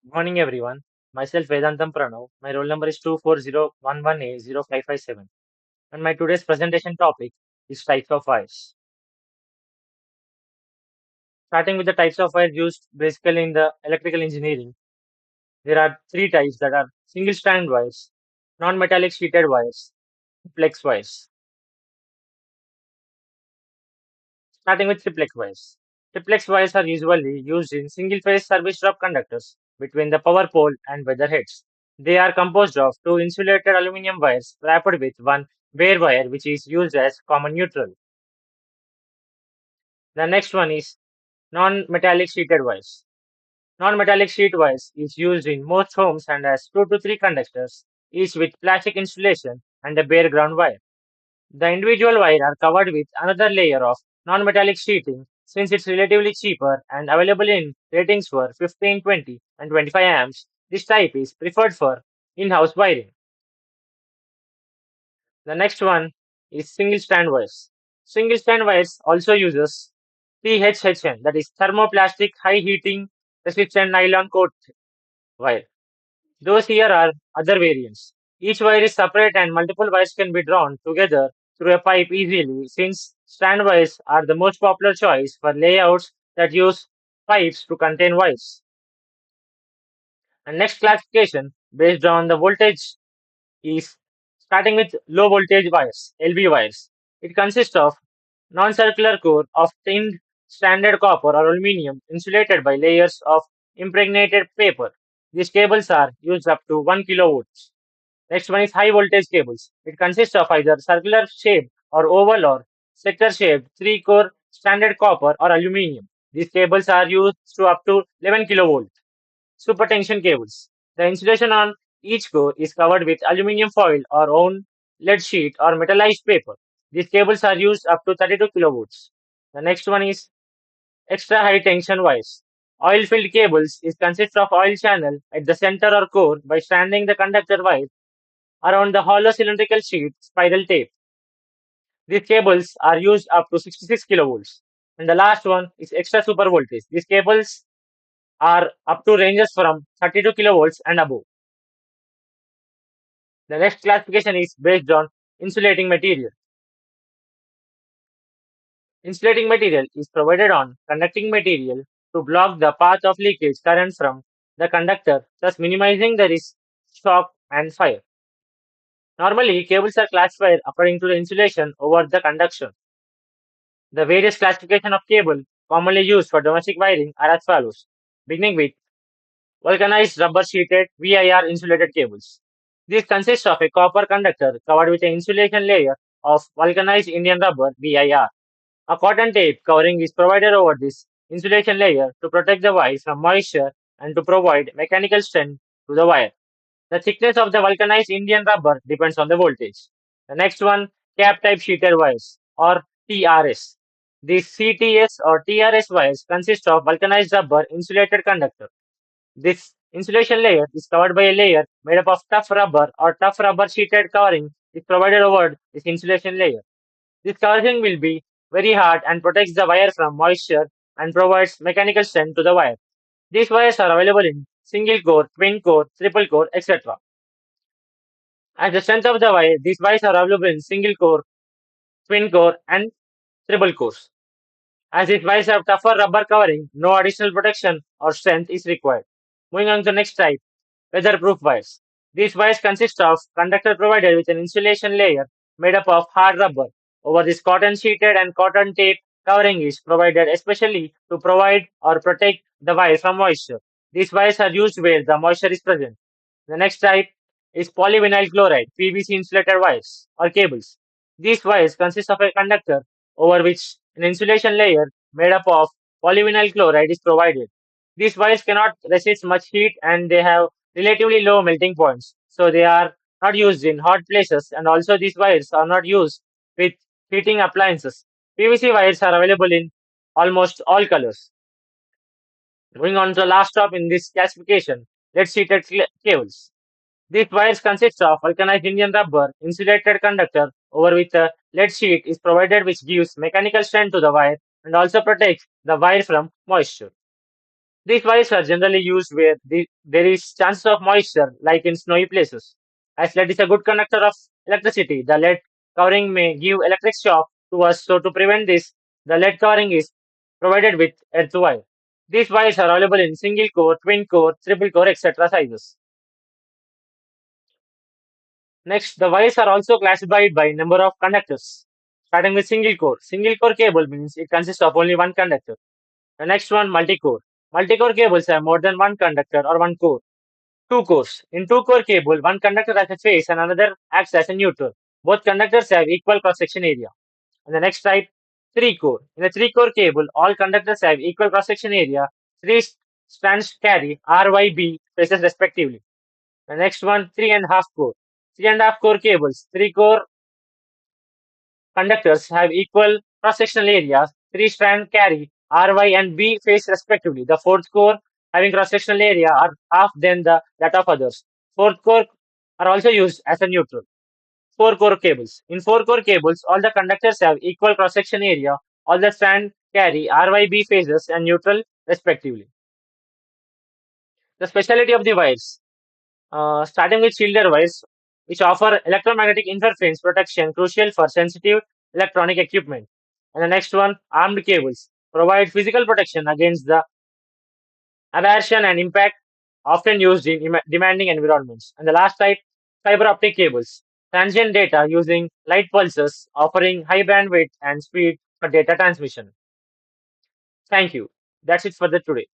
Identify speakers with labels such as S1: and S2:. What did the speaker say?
S1: Good morning, everyone. Myself Vedantam Pranav. My roll number is 24011A0557. And my today's presentation topic is types of wires. Starting with the types of wires used basically in the electrical engineering, there are three types that are single strand wires, non-metallic sheeted wires, triplex wires. Starting with triplex wires. Triplex wires are usually used in single phase service drop conductors between the power pole and weather heads. They are composed of two insulated aluminum wires wrapped with one bare wire which is used as common neutral. The next one is non-metallic sheeted wires. Non-metallic sheet wires is used in most homes and has 2 to 3 conductors, each with plastic insulation and a bare ground wire. The individual wire are covered with another layer of non-metallic sheeting since it's relatively cheaper and available in ratings for 15, 20 and 25 amps. This type is preferred for in-house wiring. The next one is single strand wires. Single strand wires also uses THHN, that is thermoplastic high heating resistant nylon coat wire. Those here are other variants. Each wire is separate and multiple wires can be drawn together through a pipe easily since strand wires are the most popular choice for layouts that use pipes to contain wires. And next classification based on the voltage is starting with low voltage wires, LV wires. It consists of non-circular core of tinned standard copper or aluminum insulated by layers of impregnated paper. These cables are used up to 1 kilovolts. Next one is high voltage cables. It consists of either circular shaped or oval or sector shaped 3 core standard copper or aluminum. These cables are used to up to 11 kilovolt. Supertension cables. The insulation on each core is covered with aluminum foil or own lead sheet or metallized paper. These cables are used up to 32 kilovolts. The next one is extra high tension wires. Oil filled cables is consists of oil channel at the center or core by stranding the conductor wire around the hollow cylindrical sheet spiral tape. These cables are used up to 66 kilovolts. And the last one is extra super voltage. These cables are up to ranges from 32 kilovolts and above. The next classification is based on insulating material. Insulating material is provided on conducting material to block the path of leakage current from the conductor, thus minimizing the risk, shock, and fire. Normally, cables are classified according to the insulation over the conduction. The various classification of cable commonly used for domestic wiring are as follows, beginning with vulcanized rubber sheeted VIR insulated cables. These consist of a copper conductor covered with an insulation layer of vulcanized Indian rubber VIR. A cotton tape covering is provided over this insulation layer to protect the wire from moisture and to provide mechanical strength to the wire. The thickness of the vulcanized Indian rubber depends on the voltage. The next one, cap type sheeted wires or TRS. These CTS or TRS wires consist of vulcanized rubber insulated conductor. This insulation layer is covered by a layer made up of tough rubber or tough rubber sheeted covering is provided over this insulation layer. This covering will be very hard and protects the wire from moisture and provides mechanical strength to the wire. These wires are available in single core, twin core, triple core, etc. As the strength of the wire, these wires are available in single core, twin core, and triple cores. As these wires have tougher rubber covering, no additional protection or strength is required. Moving on to the next type, weatherproof wires. These wires consist of conductor provided with an insulation layer made up of hard rubber. Over this cotton sheeted and cotton tape covering is provided especially to provide or protect the wire from moisture. These wires are used where the moisture is present. The next type is polyvinyl chloride, PVC insulated wires or cables. These wires consist of a conductor over which an insulation layer made up of polyvinyl chloride is provided. These wires cannot resist much heat and they have relatively low melting points, so they are not used in hot places, and also these wires are not used with heating appliances. PVC wires are available in almost all colors. Moving on to the last stop in this classification, lead-sheeted cables. These wires consist of vulcanized Indian rubber insulated conductor over which a lead sheet is provided which gives mechanical strength to the wire and also protects the wire from moisture. These wires are generally used where there is chances of moisture, like in snowy places. As lead is a good conductor of electricity, the lead covering may give electric shock to us. So to prevent this, the lead covering is provided with earth wire. These wires are available in single core, twin core, triple core, etc. sizes. Next, the wires are also classified by number of conductors. Starting with single core. Single core cable means it consists of only one conductor. The next one, multi-core. Multi-core cables have more than one conductor or one core. Two cores. In two-core cable, one conductor has a phase and another acts as a neutral. Both conductors have equal cross-section area. And the next type, three-core. In a three-core cable, all conductors have equal cross-section area. Three strands carry RYB phases respectively. The next one, three and a half core. Three and a half core cables. Three-core conductors have equal cross-sectional areas. Three strands carry RY and B phase respectively. The fourth core having cross-sectional area are half than that of others. Fourth core are also used as a neutral. Four core cables. In four core cables, all the conductors have equal cross-section area. All the strands carry RYB phases and neutral respectively. The specialty of the wires. Starting with shielded wires, which offer electromagnetic interference protection crucial for sensitive electronic equipment. And the next one, armed cables, provide physical protection against the abrasion and impact often used in demanding environments. And the last type, fiber optic cables, transient data using light pulses, offering high bandwidth and speed for data transmission. Thank you. That's it for the today.